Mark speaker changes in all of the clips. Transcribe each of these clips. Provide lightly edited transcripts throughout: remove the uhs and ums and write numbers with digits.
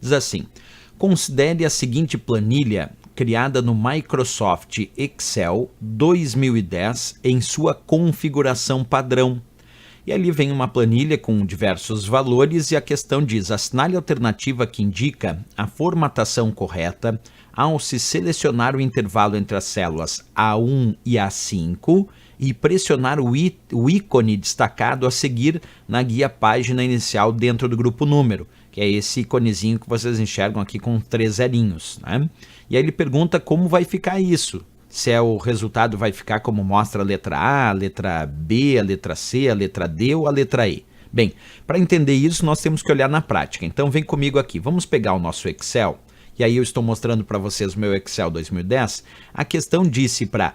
Speaker 1: Diz assim: considere a seguinte planilha criada no Microsoft Excel 2010 em sua configuração padrão. E ali vem uma planilha com diversos valores e a questão diz: assinale a alternativa que indica a formatação correta ao se selecionar o intervalo entre as células A1 e A5 e pressionar o ícone destacado a seguir na guia página inicial dentro do grupo número, que é esse iconezinho que vocês enxergam aqui com 3 zerinhos, né? E aí ele pergunta como vai ficar isso. Se o resultado vai ficar como mostra a letra A, a letra B, a letra C, a letra D ou a letra E. Bem, para entender isso nós temos que olhar na prática. Então vem comigo aqui, vamos pegar o nosso Excel. E aí eu estou mostrando para vocês o meu Excel 2010. A questão disse para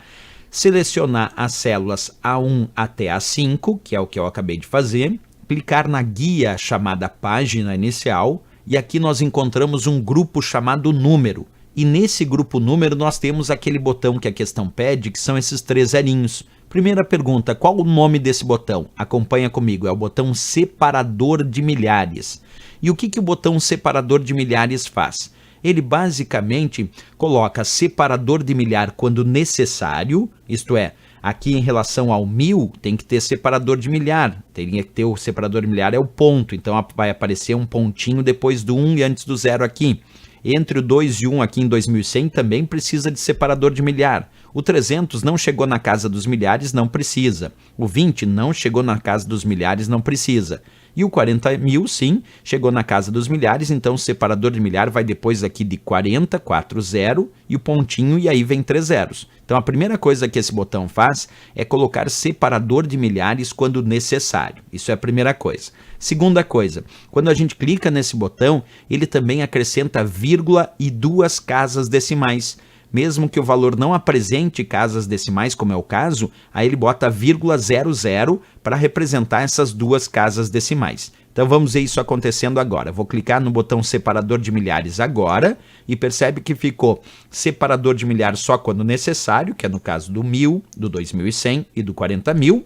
Speaker 1: selecionar as células A1 até A5, que é o que eu acabei de fazer, clicar na guia chamada página inicial e aqui nós encontramos um grupo chamado número. E nesse grupo número nós temos aquele botão que a questão pede, que são esses 3 zerinhos. Primeira pergunta, qual o nome desse botão? Acompanha comigo, é o botão separador de milhares. E o que o botão separador de milhares faz? Ele basicamente coloca separador de milhar quando necessário, isto é, aqui em relação ao 1000 tem que ter separador de milhar, teria que ter o separador de milhar é o ponto, então vai aparecer um pontinho depois do 1 e antes do 0 aqui. Entre o 2 e 1 aqui em 2100 também precisa de separador de milhar. O 300 não chegou na casa dos milhares, não precisa. O 20 não chegou na casa dos milhares, não precisa. E o 40.000, sim, chegou na casa dos milhares, então o separador de milhar vai depois aqui de 40, 4, 0 e o pontinho e aí vem 3 zeros. Então a primeira coisa que esse botão faz é colocar separador de milhares quando necessário. Isso é a primeira coisa. Segunda coisa, quando a gente clica nesse botão, ele também acrescenta vírgula e 2 casas decimais. Mesmo que o valor não apresente casas decimais, como é o caso, aí ele bota vírgula 00 para representar essas 2 casas decimais. Então vamos ver isso acontecendo agora. Vou clicar no botão separador de milhares agora e percebe que ficou separador de milhares só quando necessário, que é no caso do 1000, do 2100 e do 40.000.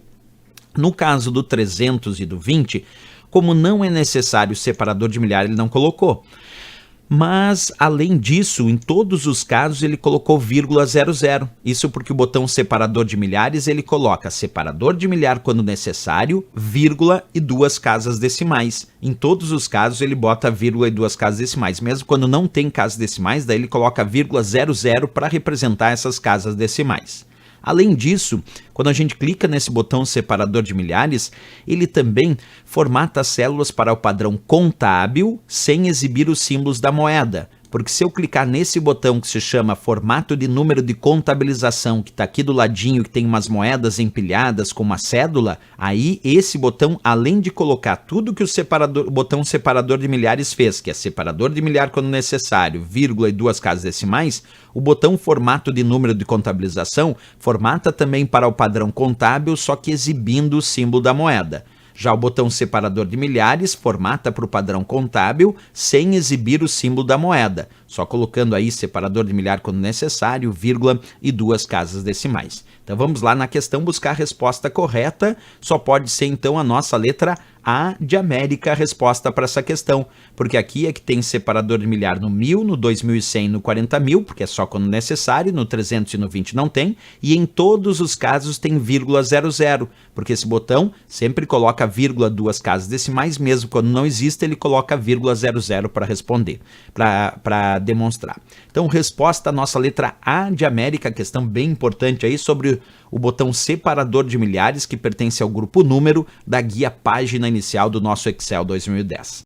Speaker 1: No caso do 300 e do 20, como não é necessário separador de milhar, ele não colocou. Mas, além disso, em todos os casos ele colocou vírgula 00. Isso porque o botão separador de milhares ele coloca separador de milhar quando necessário, vírgula e 2 casas decimais. Em todos os casos ele bota vírgula e 2 casas decimais. Mesmo quando não tem casas decimais, daí ele coloca vírgula 00 para representar essas casas decimais. Além disso, quando a gente clica nesse botão separador de milhares, ele também formata as células para o padrão contábil sem exibir os símbolos da moeda. Porque se eu clicar nesse botão que se chama formato de número de contabilização, que está aqui do ladinho, que tem umas moedas empilhadas com uma cédula, aí esse botão, além de colocar tudo que o botão separador de milhares fez, que é separador de milhar quando necessário, vírgula e 2 casas decimais, o botão formato de número de contabilização formata também para o padrão contábil, só que exibindo o símbolo da moeda. Já o botão separador de milhares formata para o padrão contábil sem exibir o símbolo da moeda, só colocando aí separador de milhar quando necessário, vírgula e 2 casas decimais. Então vamos lá na questão buscar a resposta correta, só pode ser então a nossa letra A de América a resposta para essa questão, porque aqui é que tem separador de milhar no 1000, no 2100 e no 40.000, porque é só quando necessário, no 300 e no 20 não tem, e em todos os casos tem vírgula 00, porque esse botão sempre coloca vírgula 2 casas decimais, mesmo quando não existe ele coloca vírgula 00 para responder, para demonstrar. Então resposta a nossa letra A de América, questão bem importante aí sobre o botão separador de milhares que pertence ao grupo número da guia página inicial do nosso Excel 2010.